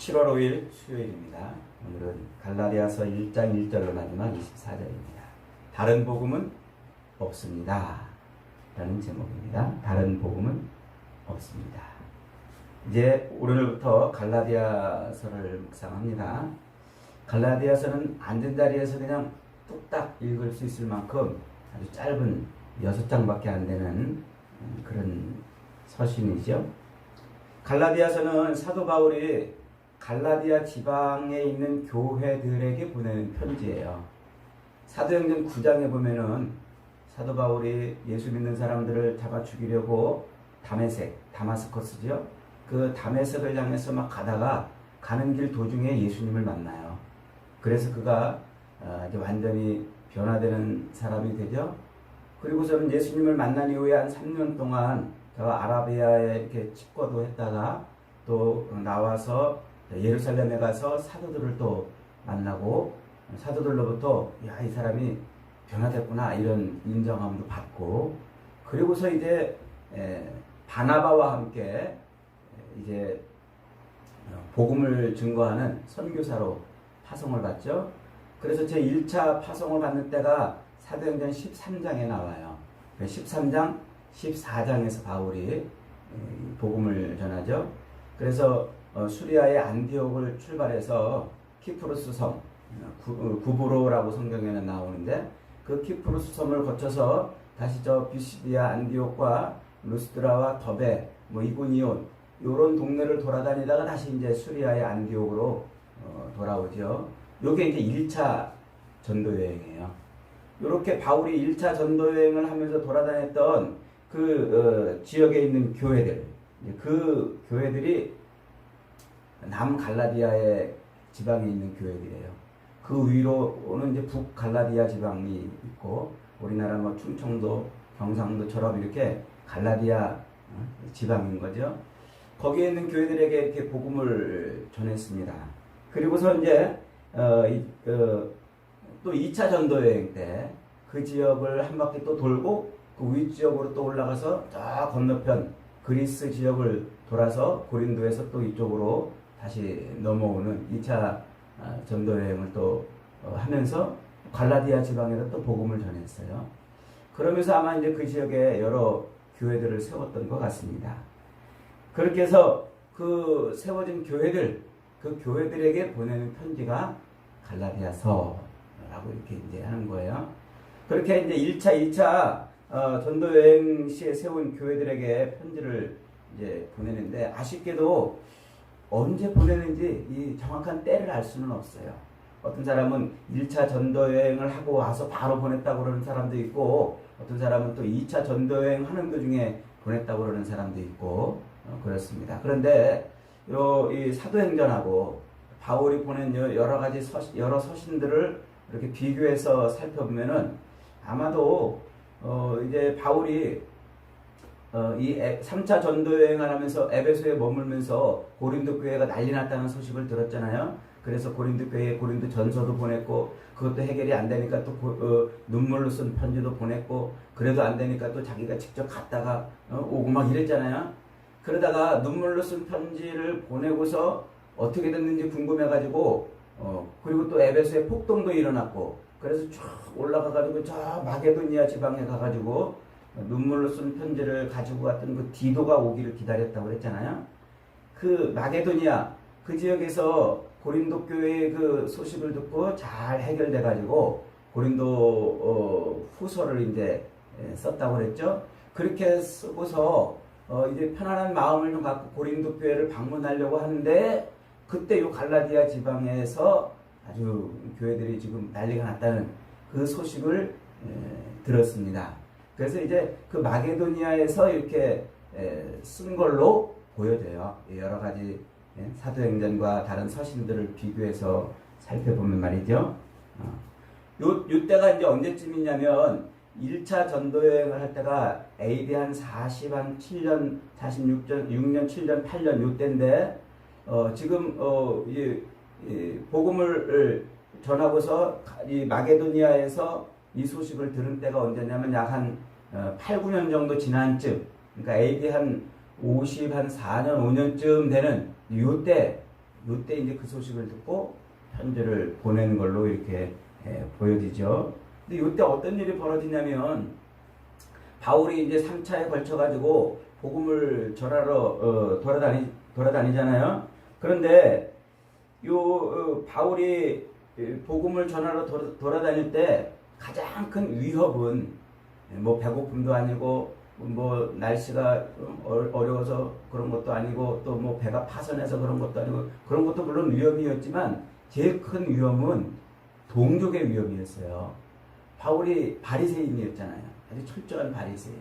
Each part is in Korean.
7월 5일 수요일입니다. 오늘은 갈라디아서 1장 1절로 마지막 24절입니다. 다른 복음은 없습니다. 라는 제목입니다. 다른 복음은 없습니다. 이제 오늘부터 갈라디아서를 묵상합니다. 갈라디아서는 앉은 자리에서 그냥 뚝딱 읽을 수 있을 만큼 아주 짧은 6장밖에 안 되는 그런 서신이죠. 갈라디아서는 사도 바울이 갈라디아 지방에 있는 교회들에게 보내는 편지예요. 사도행전 9장에 보면은 사도 바울이 예수 믿는 사람들을 잡아 죽이려고 다마스커스죠. 그 다메섹을 향해서 막 가다가 가는 길 도중에 예수님을 만나요. 그래서 그가 이제 완전히 변화되는 사람이 되죠. 그리고서는 예수님을 만난 이후에 한 3년 동안 저 아라비아에 이렇게 집거도 했다가 또 나와서 예루살렘에 가서 사도들을 또 만나고 사도들로부터 야, 이 사람이 변화됐구나 이런 인정함도 받고, 그리고서 이제 바나바와 함께 이제 복음을 증거하는 선교사로 파송을 받죠. 그래서 제 1차 파송을 받는 때가 사도행전 13장에 나와요. 13장, 14장에서 바울이 복음을 전하죠. 그래서 수리아의 안디옥을 출발해서 키프로스 섬, 구브로라고 성경에는 나오는데 그 키프로스 섬을 거쳐서 다시 저 비시디아 안디옥과 루스드라와 더베, 이고니온 이런 동네를 돌아다니다가 다시 이제 수리아의 안디옥으로 돌아오죠. 요게 이제 1차 전도 여행이에요. 이렇게 바울이 1차 전도 여행을 하면서 돌아다녔던 그 지역에 있는 교회들, 그 교회들이 남갈라디아의 지방에 있는 교회들이에요. 그 위로는 이제 북갈라디아 지방이 있고, 우리나라 충청도, 경상도처럼 이렇게 갈라디아 지방인 거죠. 거기에 있는 교회들에게 이렇게 복음을 전했습니다. 그리고서 이제 또 2차 전도 여행 때 그 지역을 한 바퀴 또 돌고 그 윗지역으로 또 올라가서 저 건너편 그리스 지역을 돌아서 고린도에서 또 이쪽으로 다시 넘어오는 2차 전도 여행을 또 하면서 갈라디아 지방에서 또 복음을 전했어요. 그러면서 아마 이제 그 지역에 여러 교회들을 세웠던 것 같습니다. 그렇게 해서 그 세워진 교회들, 그 교회들에게 보내는 편지가 갈라디아서라고 이렇게 이제 하는 거예요. 그렇게 이제 1차, 2차 전도 여행 시에 세운 교회들에게 편지를 이제 보내는데, 아쉽게도 언제 보내는지 이 정확한 때를 알 수는 없어요. 어떤 사람은 1차 전도 여행을 하고 와서 바로 보냈다고 그러는 사람도 있고, 어떤 사람은 또 2차 전도 여행 하는 도중에 보냈다고 그러는 사람도 있고, 그렇습니다. 그런데 이 사도행전하고 바울이 보낸 여러 가지 여러 서신들을 이렇게 비교해서 살펴보면은 아마도 이제 바울이 이 3차 전도 여행을 하면서 에베소에 머물면서 고린도 교회가 난리 났다는 소식을 들었잖아요. 그래서 고린도 교회에 고린도 전서도 보냈고, 그것도 해결이 안 되니까 또 눈물로 쓴 편지도 보냈고, 그래도 안 되니까 또 자기가 직접 갔다가 오고 막 이랬잖아요. 그러다가 눈물로 쓴 편지를 보내고서 어떻게 됐는지 궁금해가지고 그리고 또 에베소에 폭동도 일어났고, 그래서 쭉 올라가가지고 저 마게도니아 지방에 가가지고 눈물로 쓴 편지를 가지고 갔던 그 디도가 오기를 기다렸다고 그랬잖아요. 그 마게도니아 그 지역에서 고린도 교회의 그 소식을 듣고 잘 해결돼가지고 고린도 후서를 이제 썼다고 그랬죠. 그렇게 쓰고서 이제 편안한 마음을 좀 갖고 고린도 교회를 방문하려고 하는데, 그때 요 갈라디아 지방에서 아주 교회들이 지금 난리가 났다는 그 소식을 들었습니다. 그래서 이제 그 마게도니아에서 이렇게 쓴 걸로 보여져요. 여러 가지 사도행전과 다른 서신들을 비교해서 살펴보면 말이죠. 요때가 이제 언제쯤이냐면 1차 전도 여행을 할 때가 AD 한 7년, 6년, 7년, 8년 요때인데, 지금 이 복음을 전하고서 이 마게도니아에서 이 소식을 들은 때가 언제냐면 약 한 8, 9년 정도 지난 쯤, 그러니까 AD 한 54년, 5년쯤 되는 요때 이때 이제 그 소식을 듣고 편지를 보낸 걸로 이렇게 보여지죠. 근데 이때 어떤 일이 벌어지냐면 바울이 이제 3차에 걸쳐가지고 복음을 전하러 돌아다니잖아요. 그런데 바울이 복음을 전하러 돌아다닐 때 가장 큰 위협은 뭐 배고픔도 아니고 뭐 날씨가 어려워서 그런 것도 아니고 또 뭐 배가 파선해서 그런 것도 아니고 그런 것도 물론 위험이었지만 제일 큰 위험은 동족의 위험이었어요. 바울이 바리새인이었잖아요. 아주 철저한 바리새인.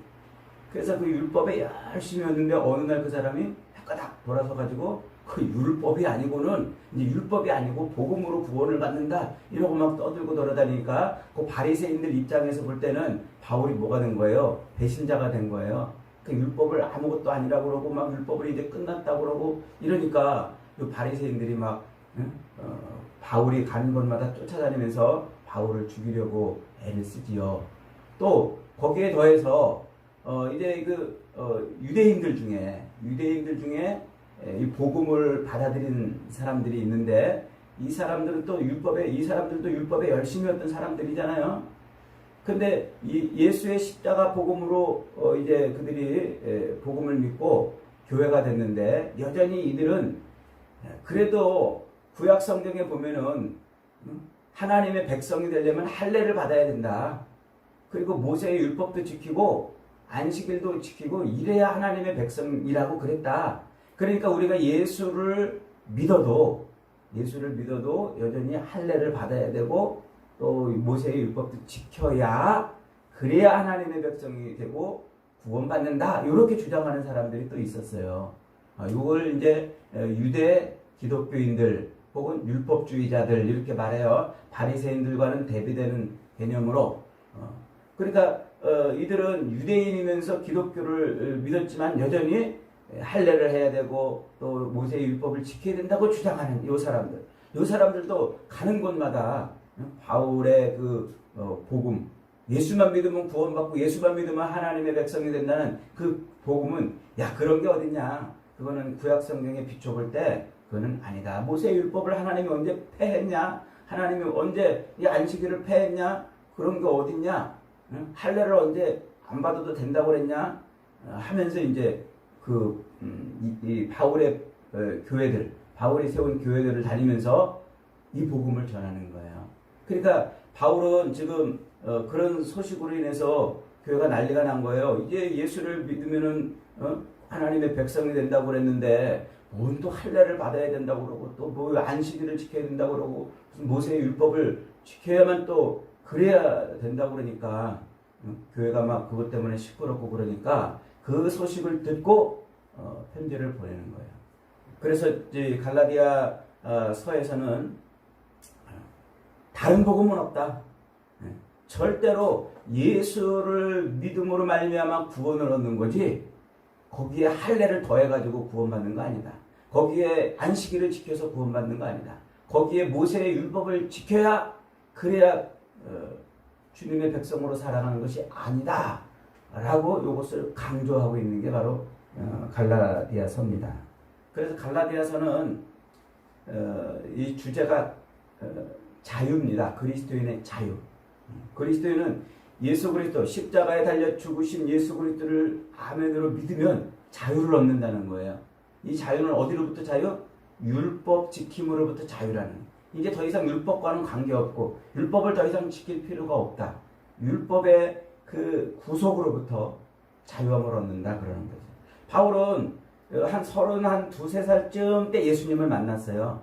그래서 그 율법에 열심히 했는데 어느 날 그 사람이 헷가닥 돌아서 가지고 그 율법이 아니고는 이제 율법이 아니고 복음으로 구원을 받는다 이러고 막 떠들고 돌아다니니까 그 바리새인들 입장에서 볼 때는 바울이 뭐가 된 거예요? 배신자가 된 거예요. 그 율법을 아무것도 아니라고 그러고 막 율법을 이제 끝났다고 그러고 이러니까 이 바리새인들이 막 바울이 가는 곳마다 쫓아다니면서 바울을 죽이려고 애를 쓰지요. 또 거기에 더해서 이제 유대인들 중에 이 복음을 받아들인 사람들이 있는데 이 사람들도 율법에 열심히 했던 사람들이잖아요. 근데 이 예수의 십자가 복음으로 이제 그들이 복음을 믿고 교회가 됐는데 여전히 이들은 그래도 구약 성경에 보면은 하나님의 백성이 되려면 할례를 받아야 된다. 그리고 모세의 율법도 지키고 안식일도 지키고 이래야 하나님의 백성이라고 그랬다. 그러니까 우리가 예수를 믿어도 여전히 할례를 받아야 되고 또 모세의 율법도 지켜야 그래야 하나님의 백성이 되고 구원받는다. 이렇게 주장하는 사람들이 또 있었어요. 이걸 이제 유대 기독교인들 혹은 율법주의자들 이렇게 말해요. 바리새인들과는 대비되는 개념으로. 그러니까 이들은 유대인이면서 기독교를 믿었지만 여전히 할례를 해야 되고 또 모세의 율법을 지켜야 된다고 주장하는 이 사람들도 가는 곳마다 바울의 복음, 예수만 믿으면 구원받고 예수만 믿으면 하나님의 백성이 된다는 그 복음은 그런 게 어딨냐. 그거는 구약 성경에 비춰볼 때 그거는 아니다. 모세의 율법을 하나님이 언제 폐했냐? 하나님이 언제 이 안식일을 폐했냐? 그런 게 어딨냐? 할례를 언제 안 받아도 된다고 그랬냐? 하면서 이제 이 바울의 교회들, 바울이 세운 교회들을 다니면서 이 복음을 전하는 거예요. 그러니까 바울은 지금 그런 소식으로 인해서 교회가 난리가 난 거예요. 이제 예수를 믿으면은 하나님의 백성이 된다고 그랬는데 뭔 또 할례를 받아야 된다고 그러고 또 뭐 안식일을 지켜야 된다고 그러고 무슨 모세의 율법을 지켜야만 또 그래야 된다고 그러니까 교회가 막 그것 때문에 시끄럽고 그러니까 그 소식을 듣고 편지를 보내는 거예요. 그래서 이제 갈라디아 서에서는 다른 복음은 없다. 절대로 예수를 믿음으로 말미암아 구원을 얻는 거지 거기에 할례를 더해가지고 구원받는 거 아니다. 거기에 안식일을 지켜서 구원받는 거 아니다. 거기에 모세의 율법을 지켜야 그래야 주님의 백성으로 살아가는 것이 아니다. 라고 이것을 강조하고 있는 게 바로 갈라디아서입니다. 그래서 갈라디아서는 이 주제가 자유입니다. 그리스도인의 자유. 그리스도인은 예수 그리스도 십자가에 달려 죽으신 예수 그리스도를 아멘으로 믿으면 자유를 얻는다는 거예요. 이 자유는 어디로부터 자유? 율법 지킴으로부터 자유라는. 이제 더 이상 율법과는 관계없고 율법을 더 이상 지킬 필요가 없다. 율법의 그 구속으로부터 자유함을 얻는다 그러는 거죠. 바울은 한 32~33살쯤 때 예수님을 만났어요.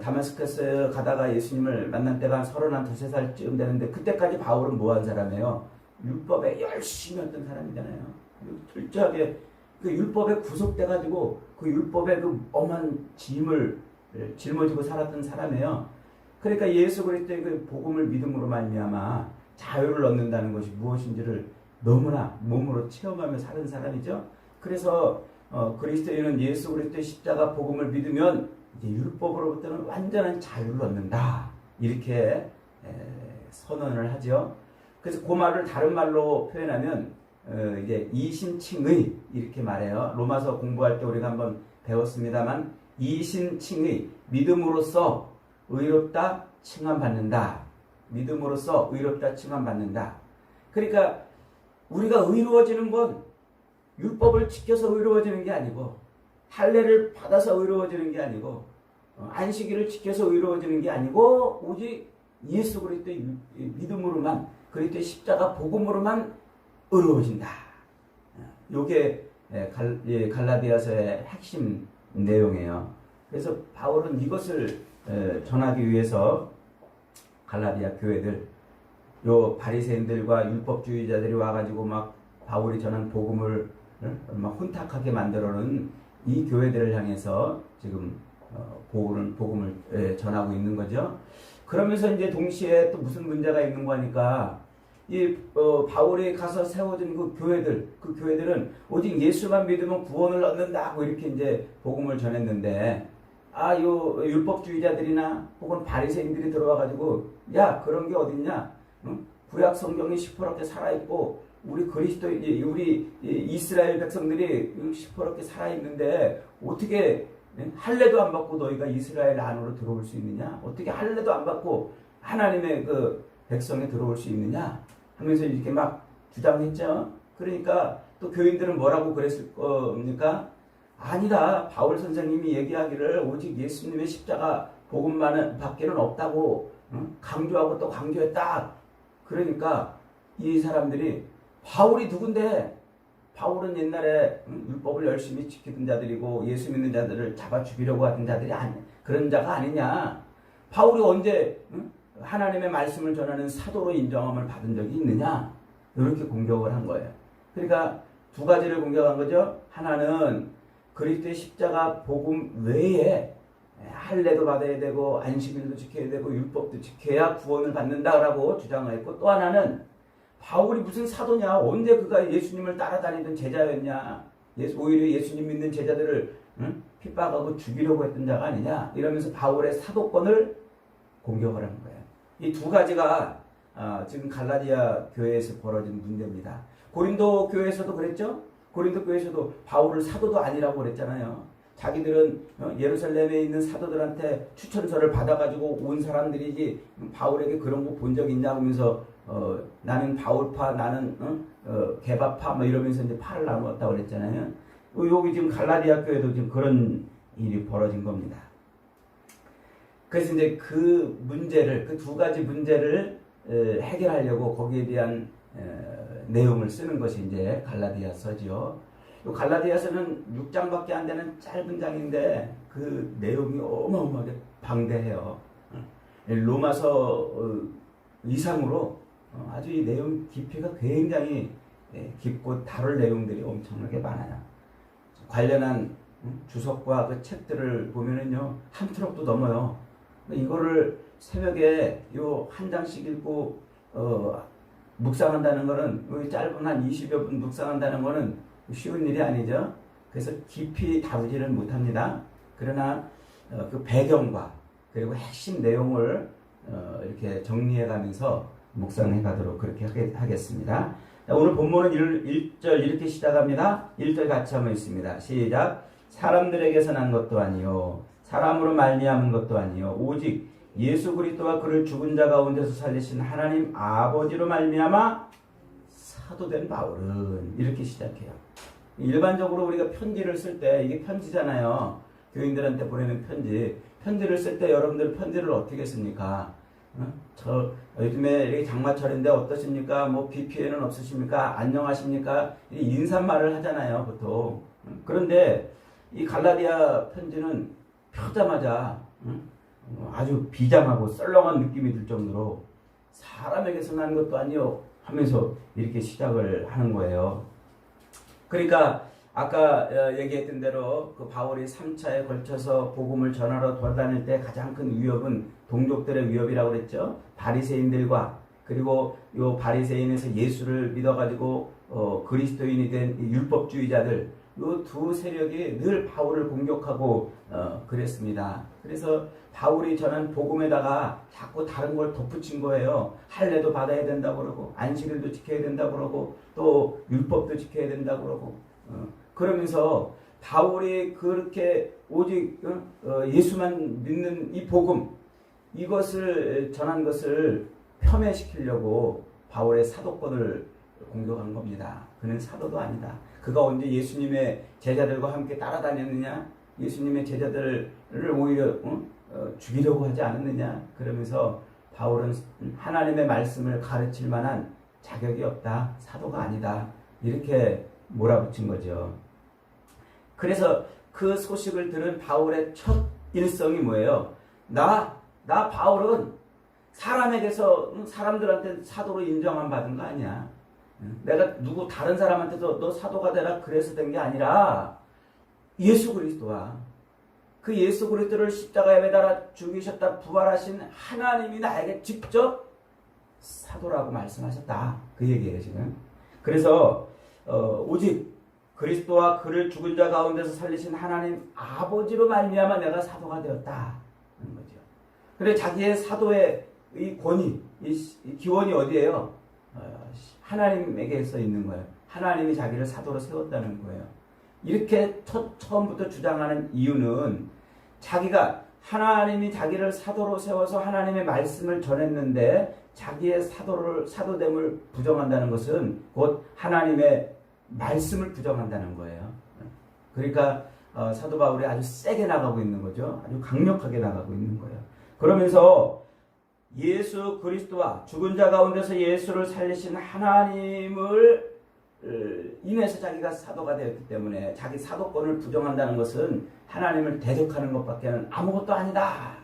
다마스커스 가다가 예수님을 만난 때가 한 32~33살쯤 되는데 그때까지 바울은 뭐한 사람이에요? 율법에 열심히 했던 사람이잖아요. 철저하게 그 율법에 구속돼가지고 그 율법에 그 엄한 짐을 짊어지고 살았던 사람이에요. 그러니까 예수 그리스도의 그 복음을 믿음으로 말미암아 자유를 얻는다는 것이 무엇인지를 너무나 몸으로 체험하며 사는 사람이죠. 그래서 그리스도인은 예수 그리스도의 십자가 복음을 믿으면 이제 율법으로부터는 완전한 자유를 얻는다. 이렇게 선언을 하죠. 그래서 그 말을 다른 말로 표현하면 이제 이심칭의 이렇게 말해요. 로마서 공부할 때 우리가 한번 배웠습니다만 이신칭의 믿음으로써 의롭다 칭함받는다. 믿음으로써 의롭다 칭함받는다. 그러니까 우리가 의로워지는 건 율법을 지켜서 의로워지는 게 아니고, 할례를 받아서 의로워지는 게 아니고, 안식일을 지켜서 의로워지는 게 아니고, 오직 예수 그리스도의 믿음으로만, 그리스도의 십자가 복음으로만 의로워진다. 요게 갈라디아서의 핵심 내용이에요. 그래서 바울은 이것을 전하기 위해서 갈라디아 교회들, 요 바리새인들과 율법주의자들이 와가지고 막 바울이 전한 복음을 막 혼탁하게 만들어놓은 이 교회들을 향해서 지금 복음을 전하고 있는 거죠. 그러면서 이제 동시에 또 무슨 문제가 있는 거니까 이 바울이 가서 세워진 그 교회들은 오직 예수만 믿으면 구원을 얻는다고 이렇게 이제 복음을 전했는데, 요 율법주의자들이나 혹은 바리새인들이 들어와가지고, 야, 그런 게 어딨냐? 응? 구약 성경이 시퍼렇게 살아있고 우리 우리 이스라엘 백성들이 시퍼렇게 살아있는데 어떻게 할례도 안 받고 너희가 이스라엘 안으로 들어올 수 있느냐? 어떻게 할례도 안 받고 하나님의 그 백성에 들어올 수 있느냐? 하면서 이렇게 막 주장했죠. 그러니까 또 교인들은 뭐라고 그랬을 겁니까? 아니다. 바울 선생님이 얘기하기를 오직 예수님의 십자가 복음만 밖에는 없다고 강조하고 또 강조했다. 그러니까 이 사람들이 바울이 누군데? 바울은 옛날에 율법을 열심히 지키던 자들이고 예수 믿는 자들을 잡아 죽이려고 하던 자들이 그런 자가 아니냐? 바울이 언제 하나님의 말씀을 전하는 사도로 인정함을 받은 적이 있느냐? 이렇게 공격을 한 거예요. 그러니까 두 가지를 공격한 거죠. 하나는 그리스도의 십자가 복음 외에 할례도 받아야 되고 안식일도 지켜야 되고 율법도 지켜야 구원을 받는다라고 주장을 했고, 또 하나는 바울이 무슨 사도냐? 언제 그가 예수님을 따라다니던 제자였냐? 오히려 예수님 믿는 제자들을 핍박하고 죽이려고 했던 자가 아니냐? 이러면서 바울의 사도권을 공격을 한 거예요. 이 두 가지가 지금 갈라디아 교회에서 벌어진 문제입니다. 고린도 교회에서도 그랬죠? 고린도 교회에서도 바울을 사도도 아니라고 그랬잖아요. 자기들은 예루살렘에 있는 사도들한테 추천서를 받아가지고 온 사람들이지 바울에게 그런 거 본 적 있냐 하면서 나는 바울파, 나는 게바파 뭐 이러면서 이제 파를 나누었다고 그랬잖아요. 여기 지금 갈라디아 교회도 지금 그런 일이 벌어진 겁니다. 그래서 이제 그 두 가지 문제를 해결하려고 거기에 대한 내용을 쓰는 것이 이제 갈라디아서죠. 갈라디아서는 6장밖에 안 되는 짧은 장인데 그 내용이 어마어마하게 방대해요. 로마서 이상으로 아주 이 내용 깊이가 굉장히 깊고 다룰 내용들이 엄청나게 많아요. 관련한 주석과 그 책들을 보면은요, 한 트럭도 넘어요. 이거를 새벽에 요 한 장씩 읽고 묵상한다는 거는, 짧은 한 20여 분 묵상한다는 거는 쉬운 일이 아니죠. 그래서 깊이 다루지는 못합니다. 그러나 그 배경과 그리고 핵심 내용을 이렇게 정리해 가면서 묵상해 가도록 그렇게 하겠습니다. 오늘 본문은 1절 이렇게 시작합니다. 1절 같이 한번 있습니다. 시작. 사람들에게서 난 것도 아니요 사람으로 말미암은 것도 아니요 오직 예수 그리스도와 그를 죽은 자 가운데서 살리신 하나님 아버지로 말미암아 사도된 바울은, 이렇게 시작해요. 일반적으로 우리가 편지를 쓸 때, 이게 편지잖아요. 교인들한테 보내는 편지를 쓸 때 여러분들 편지를 어떻게 씁니까? 요즘에 이렇게 장마철인데 어떠십니까? 뭐 비 피해는 없으십니까? 안녕하십니까? 인사말을 하잖아요, 보통. 그런데 이 갈라디아 편지는 펴자마자 아주 비장하고 썰렁한 느낌이 들 정도로 사람에게서 난 것도 아니요 하면서 이렇게 시작을 하는 거예요. 그러니까 아까 얘기했던 대로 그 바울이 3차에 걸쳐서 복음을 전하러 돌아다닐 때 가장 큰 위협은 동족들의 위협이라고 그랬죠. 바리새인들과, 그리고 요 바리새인에서 예수를 믿어가지고 그리스도인이 된 율법주의자들, 요 두 세력이 늘 바울을 공격하고 그랬습니다. 그래서 바울이 전한 복음에다가 자꾸 다른 걸 덧붙인 거예요. 할례도 받아야 된다고 그러고 안식일도 지켜야 된다고 그러고 또 율법도 지켜야 된다고 그러고 그러면서 바울이 그렇게 오직 예수만 믿는 이 복음, 이것을 전한 것을 폄훼시키려고 바울의 사도권을 공격한 겁니다. 그는 사도도 아니다. 그가 언제 예수님의 제자들과 함께 따라다녔느냐? 예수님의 제자들을 오히려 죽이려고 하지 않았느냐? 그러면서 바울은 하나님의 말씀을 가르칠 만한 자격이 없다. 사도가 아니다. 이렇게 몰아붙인 거죠. 그래서 그 소식을 들은 바울의 첫 일성이 뭐예요? 나 바울은 사람에게서 사람들한테 사도로 인정한 받은 거 아니야. 내가 다른 사람한테도 너 사도가 되라 그래서 된 게 아니라 예수 그리스도와 그 예수 그리스도를 십자가에 매달아 죽이셨다 부활하신 하나님이 나에게 직접 사도라고 말씀하셨다. 그 얘기예요 지금. 그래서 오직 그리스도와 그를 죽은 자 가운데서 살리신 하나님 아버지로 말미암아 내가 사도가 되었다 하는 거죠. 그래 자기의 사도의 이 권위, 이 기원이 어디예요? 하나님에게서 있는 거예요. 하나님이 자기를 사도로 세웠다는 거예요. 이렇게 처음부터 주장하는 이유는 자기가 하나님이 자기를 사도로 세워서 하나님의 말씀을 전했는데 자기의 사도됨을 부정한다는 것은 곧 하나님의 말씀을 부정한다는 거예요. 그러니까 사도 바울이 아주 세게 나가고 있는 거죠. 아주 강력하게 나가고 있는 거예요. 그러면서 예수 그리스도와 죽은 자 가운데서 예수를 살리신 하나님을 인해서 자기가 사도가 되었기 때문에 자기 사도권을 부정한다는 것은 하나님을 대적하는 것밖에는 아무것도 아니다.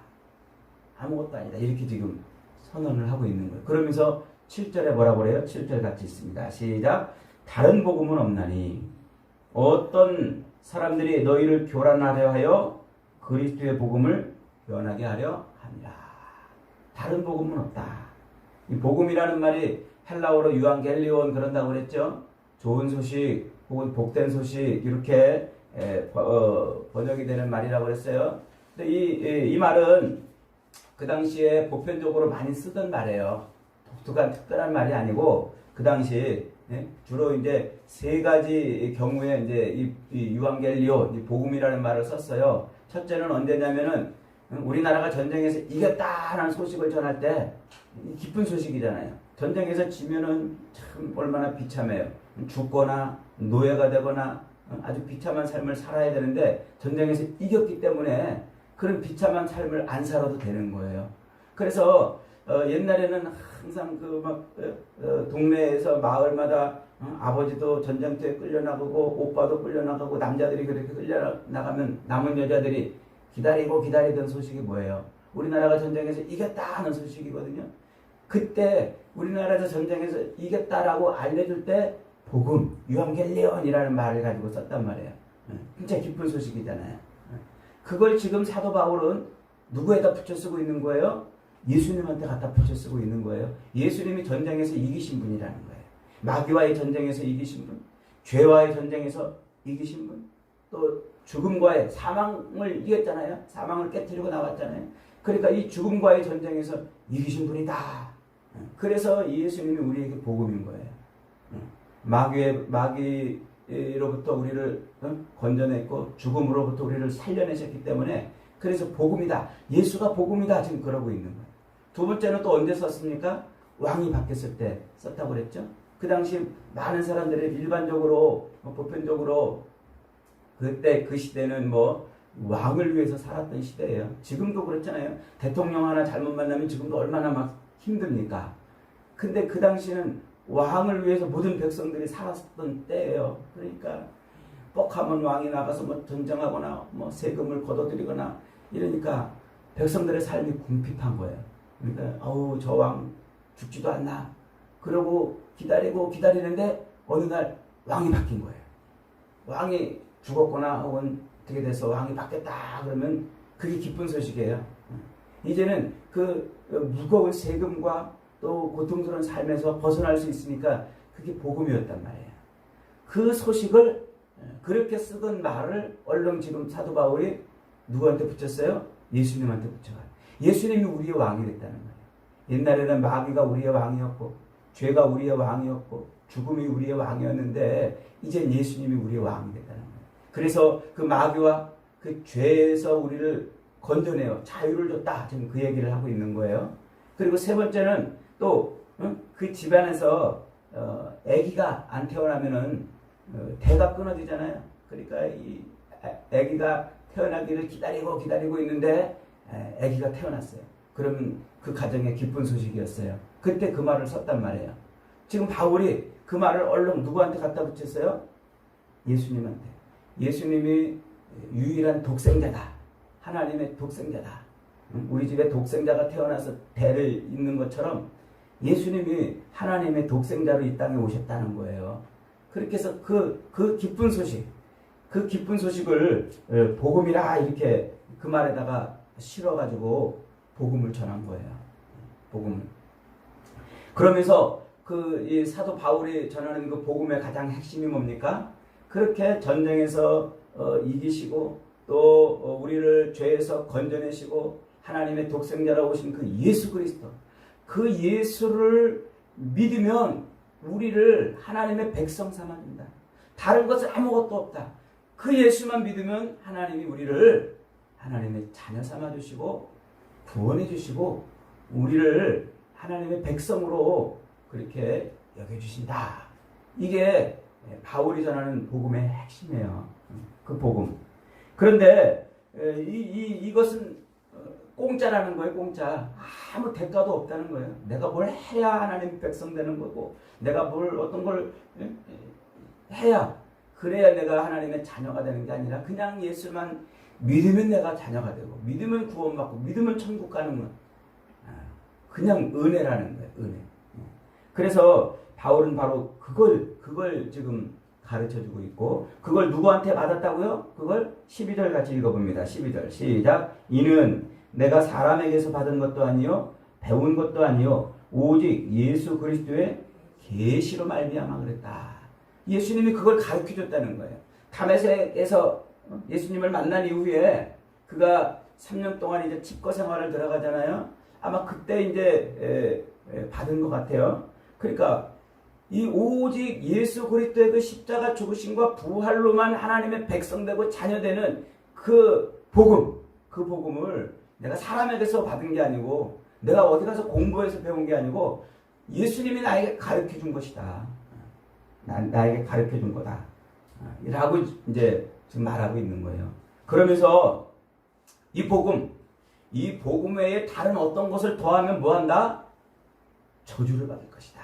아무것도 아니다. 이렇게 지금 선언을 하고 있는 거예요. 그러면서 7절에 뭐라고 그래요? 7절 같이 있습니다. 시작. 다른 복음은 없나니 어떤 사람들이 너희를 교란하려 하여 그리스도의 복음을 변하게 하려 합니다. 다른 복음은 없다. 이 복음이라는 말이 헬라어로 유앙겔리온 그런다고 그랬죠. 좋은 소식 혹은 복된 소식 이렇게 번역이 되는 말이라고 그랬어요. 근데 이 말은 그 당시에 보편적으로 많이 쓰던 말이에요. 독특한 특별한 말이 아니고 그 당시 주로 이제 세 가지 경우에 이제 이 유앙겔리온, 이 복음이라는 말을 썼어요. 첫째는 언제냐면은 우리나라가 전쟁에서 이겼다라는 소식을 전할 때 기쁜 소식이잖아요. 전쟁에서 지면은 참 얼마나 비참해요. 죽거나 노예가 되거나 아주 비참한 삶을 살아야 되는데 전쟁에서 이겼기 때문에 그런 비참한 삶을 안 살아도 되는 거예요. 그래서 옛날에는 항상 동네에서 마을마다 아버지도 전쟁터에 끌려나가고 오빠도 끌려나가고 남자들이 그렇게 끌려나가면 남은 여자들이 기다리던 소식이 뭐예요? 우리나라가 전쟁에서 이겼다 하는 소식이거든요. 그때 우리나라에서 전쟁에서 이겼다라고 알려줄 때 복음, 유앙겔리온이라는 말을 가지고 썼단 말이에요. 진짜 기쁜 소식이잖아요. 그걸 지금 사도 바울은 누구에다 붙여 쓰고 있는 거예요? 예수님한테 갖다 붙여 쓰고 있는 거예요. 예수님이 전쟁에서 이기신 분이라는 거예요. 마귀와의 전쟁에서 이기신 분, 죄와의 전쟁에서 이기신 분, 또 죽음과의 사망을 이겼잖아요. 사망을 깨뜨리고 나왔잖아요. 그러니까 이 죽음과의 전쟁에서 이기신 분이다. 그래서 예수님이 우리에게 복음인 거예요. 마귀로부터 우리를 건져냈고 죽음으로부터 우리를 살려내셨기 때문에 그래서 복음이다. 예수가 복음이다. 지금 그러고 있는 거예요. 두 번째는 또 언제 썼습니까? 왕이 바뀌었을 때 썼다고 그랬죠. 그 당시 많은 사람들이 일반적으로 보편적으로 그때 그 시대는 왕을 위해서 살았던 시대예요. 지금도 그렇잖아요. 대통령 하나 잘못 만나면 지금도 얼마나 막 힘듭니까? 근데 그 당시는 왕을 위해서 모든 백성들이 살았던 때예요. 그러니까 뻑하면 왕이 나가서 전쟁하거나 세금을 걷어들이거나 이러니까 백성들의 삶이 궁핍한 거예요. 그러니까 저 왕 죽지도 않나. 그러고 기다리는데 어느 날 왕이 바뀐 거예요. 왕이 죽었거나 혹은 어떻게 돼서 왕이 바뀌었다 그러면 그게 기쁜 소식이에요. 이제는 그 무거운 세금과 또 고통스러운 삶에서 벗어날 수 있으니까 그게 복음이었단 말이에요. 그 소식을 그렇게 쓰던 말을 얼른 지금 사도 바울이 누구한테 붙였어요? 예수님한테 붙여가요. 예수님이 우리의 왕이 됐다는 거예요. 옛날에는 마귀가 우리의 왕이었고 죄가 우리의 왕이었고 죽음이 우리의 왕이었는데 이젠 예수님이 우리의 왕이 됐다는 거예요. 그래서 그 마귀와 그 죄에서 우리를 건져내어 자유를 줬다. 지금 그 얘기를 하고 있는 거예요. 그리고 세 번째는 또 그 집안에서 아기가 안 태어나면은 대가 끊어지잖아요. 그러니까 이 아기가 태어나기를 기다리고 있는데 아기가 태어났어요. 그러면 그 가정에 기쁜 소식이었어요. 그때 그 말을 썼단 말이에요. 지금 바울이 그 말을 얼른 누구한테 갖다 붙였어요? 예수님한테. 예수님이 유일한 독생자다. 하나님의 독생자다. 우리 집에 독생자가 태어나서 대를 잇는 것처럼 예수님이 하나님의 독생자로 이 땅에 오셨다는 거예요. 그렇게 해서 그 기쁜 소식을 복음이라 이렇게 그 말에다가 실어가지고 복음을 전한 거예요. 복음을. 그러면서 이 사도 바울이 전하는 그 복음의 가장 핵심이 뭡니까? 그렇게 전쟁에서 이기시고 또 우리를 죄에서 건져내시고 하나님의 독생자로 오신 그 예수 그리스도, 그 예수를 믿으면 우리를 하나님의 백성 삼아준다. 다른 것은 아무것도 없다. 그 예수만 믿으면 하나님이 우리를 하나님의 자녀 삼아주시고 구원해주시고 우리를 하나님의 백성으로 그렇게 여겨주신다. 이게 바울이 전하는 복음의 핵심이에요. 그 복음. 그런데 이것은 공짜라는 거예요. 공짜. 아무 대가도 없다는 거예요. 내가 뭘 해야 하나님 백성 되는 거고 내가 어떤 걸 해야 그래야 내가 하나님의 자녀가 되는 게 아니라 그냥 예수만 믿으면 내가 자녀가 되고 믿으면 구원받고 믿으면 천국 가는 건 그냥 은혜라는 거예요. 은혜. 그래서 바울은 바로 그걸 지금 가르쳐주고 있고 그걸 누구한테 받았다고요? 그걸 12절 같이 읽어봅니다. 12절 시작. 이는 내가 사람에게서 받은 것도 아니요 배운 것도 아니요 오직 예수 그리스도의 계시로 말미암아 그랬다. 예수님이 그걸 가르쳐줬다는 거예요. 다메섹에서 예수님을 만난 이후에 그가 3년 동안 이제 집거 생활을 들어가잖아요. 아마 그때 이제 받은 것 같아요. 그러니까 이 오직 예수 그리스도의 그 십자가 죽으심과 부활로만 하나님의 백성되고 자녀되는 그 복음을 내가 사람에게서 받은 게 아니고 내가 어디 가서 공부해서 배운 게 아니고 예수님이 나에게 가르쳐 준 것이다. 나에게 가르쳐 준 거다. 라고 이제 지금 말하고 있는 거예요. 그러면서 이 복음 외에 다른 어떤 것을 더하면 뭐한다? 저주를 받을 것이다.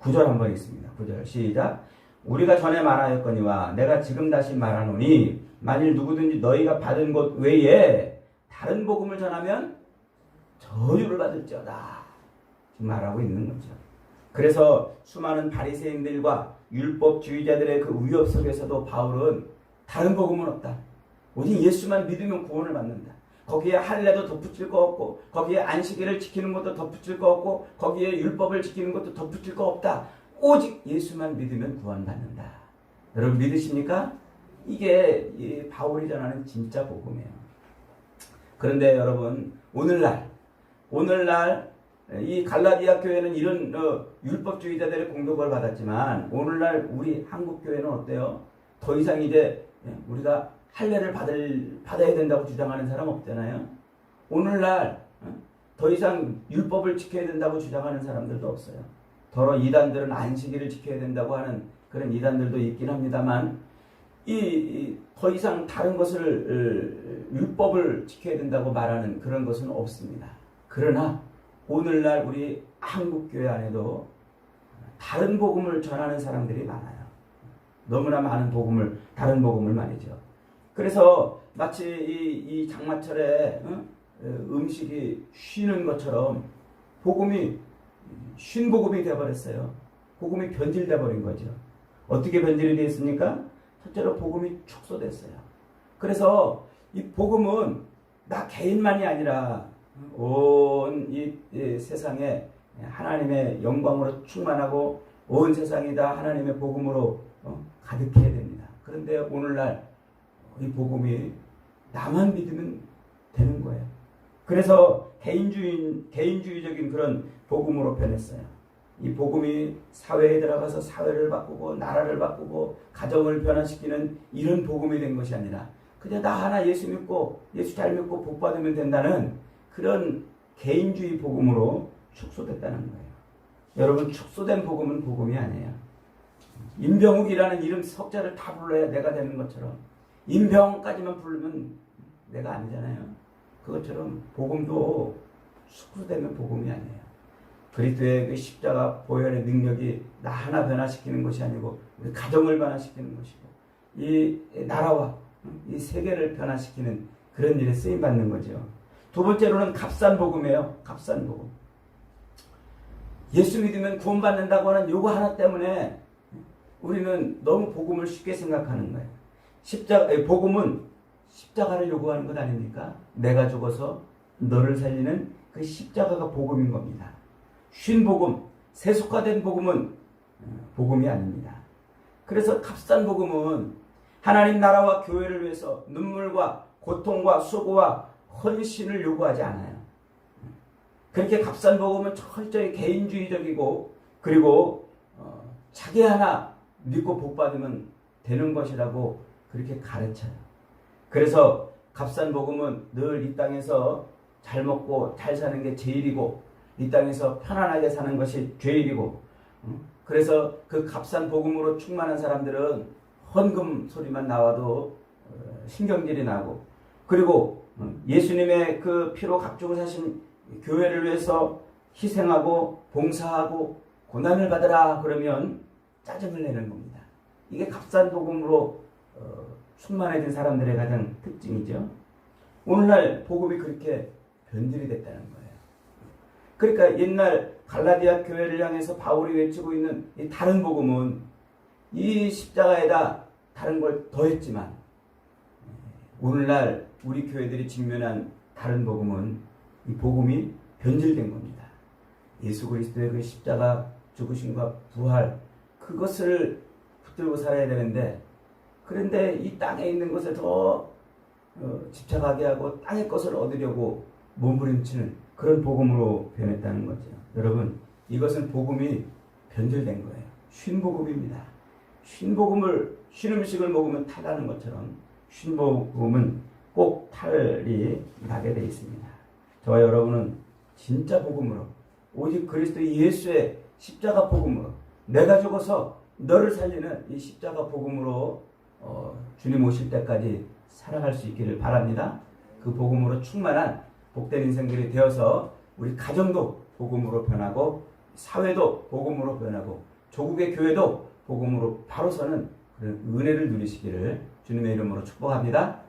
9절 한번 읽습니다. 9절 시작. 우리가 전에 말하였거니와 내가 지금 다시 말하노니 만일 누구든지 너희가 받은 것 외에 다른 복음을 전하면 저주를 받을지어다. 지금 말하고 있는 거죠. 그래서 수많은 바리새인들과 율법주의자들의 그 위협 속에서도 바울은 다른 복음은 없다. 오직 예수만 믿으면 구원을 받는다. 거기에 할례도 덧붙일 거 없고 거기에 안식일을 지키는 것도 덧붙일 거 없고 거기에 율법을 지키는 것도 덧붙일 거 없다. 오직 예수만 믿으면 구원받는다. 여러분 믿으십니까? 이게 이 바울이 전하는 진짜 복음이에요. 그런데 여러분 오늘날 이 갈라디아 교회는 이런 율법주의자들의 공격을 받았지만 오늘날 우리 한국 교회는 어때요? 더 이상 이제 우리가 할례를 받아야 된다고 주장하는 사람 없잖아요. 오늘날 더 이상 율법을 지켜야 된다고 주장하는 사람들도 없어요. 더러 이단들은 안식일을 지켜야 된다고 하는 그런 이단들도 있긴 합니다만 더 이상 다른 것을 율법을 지켜야 된다고 말하는 그런 것은 없습니다. 그러나 오늘날 우리 한국교회 안에도 다른 복음을 전하는 사람들이 많아요. 너무나 많은 다른 복음을 말이죠. 그래서 마치 이 장마철에 음식이 쉬는 것처럼 복음이 쉰 복음이 되어버렸어요. 복음이 변질돼 버린 거죠. 어떻게 변질이 되었습니까? 첫째로 복음이 축소됐어요. 그래서 이 복음은 나 개인만이 아니라 온 이 세상에 하나님의 영광으로 충만하고 온 세상이 다 하나님의 복음으로 가득해야 됩니다. 그런데 오늘날 이 복음이 나만 믿으면 되는 거예요. 그래서 개인주의적인 그런 복음으로 변했어요. 이 복음이 사회에 들어가서 사회를 바꾸고 나라를 바꾸고 가정을 변화시키는 이런 복음이 된 것이 아니라 그냥 나 하나 예수 믿고 예수 잘 믿고 복 받으면 된다는 그런 개인주의 복음으로 축소됐다는 거예요. 여러분, 축소된 복음은 복음이 아니에요. 임병욱이라는 이름 석자를 다 불러야 내가 되는 것처럼 임병까지만 부르면 내가 아니잖아요. 그것처럼 복음도 축소되면 복음이 아니에요. 그리스도의 그 십자가 보혈의 능력이 나 하나 변화시키는 것이 아니고 우리 가정을 변화시키는 것이고 이 나라와 이 세계를 변화시키는 그런 일에 쓰임받는 거죠. 두 번째로는 값싼 복음이에요. 값싼 복음. 예수 믿으면 구원받는다고 하는 요거 하나 때문에 우리는 너무 복음을 쉽게 생각하는 거예요. 복음은 십자가를 요구하는 것 아닙니까? 내가 죽어서 너를 살리는 그 십자가가 복음인 겁니다. 쉰 복음, 세속화된 복음은 복음이 아닙니다. 그래서 값싼 복음은 하나님 나라와 교회를 위해서 눈물과 고통과 수고와 헌신을 요구하지 않아요. 그렇게 값싼 복음은 철저히 개인주의적이고 그리고 자기 하나 믿고 복 받으면 되는 것이라고 그렇게 가르쳐요. 그래서 값싼 복음은 늘 이 땅에서 잘 먹고 잘 사는 게 제일이고 이 땅에서 편안하게 사는 것이 죄일이고 그래서 그 값싼 복음으로 충만한 사람들은 헌금 소리만 나와도 신경질이 나고 그리고 예수님의 그 피로 각종을 사신 교회를 위해서 희생하고 봉사하고 고난을 받으라 그러면 짜증을 내는 겁니다. 이게 값싼 복음으로 충만해진 사람들의 가장 특징이죠. 오늘날 복음이 그렇게 변질이 됐다는 거예요. 그러니까 옛날 갈라디아 교회를 향해서 바울이 외치고 있는 이 다른 복음은 이 십자가에다 다른 걸 더했지만 오늘날 우리 교회들이 직면한 다른 복음은 이 복음이 변질된 겁니다. 예수 그리스도의 그 십자가 죽으심과 부활 그것을 붙들고 살아야 되는데 그런데 이 땅에 있는 것을 더 집착하게 하고 땅의 것을 얻으려고 몸부림치는 그런 복음으로 변했다는 거죠. 여러분, 이것은 복음이 변질된 거예요. 쉰 복음입니다. 쉰 음식을 먹으면 탈나는 것처럼 쉰 복음은 꼭 탈이 나게 되어 있습니다. 저와 여러분은 진짜 복음으로 오직 그리스도 예수의 십자가 복음으로 내가 죽어서 너를 살리는 이 십자가 복음으로 주님 오실 때까지 살아갈 수 있기를 바랍니다. 그 복음으로 충만한 복된 인생들이 되어서 우리 가정도 복음으로 변하고 사회도 복음으로 변하고 조국의 교회도 복음으로 바로 서는 그런 은혜를 누리시기를 주님의 이름으로 축복합니다.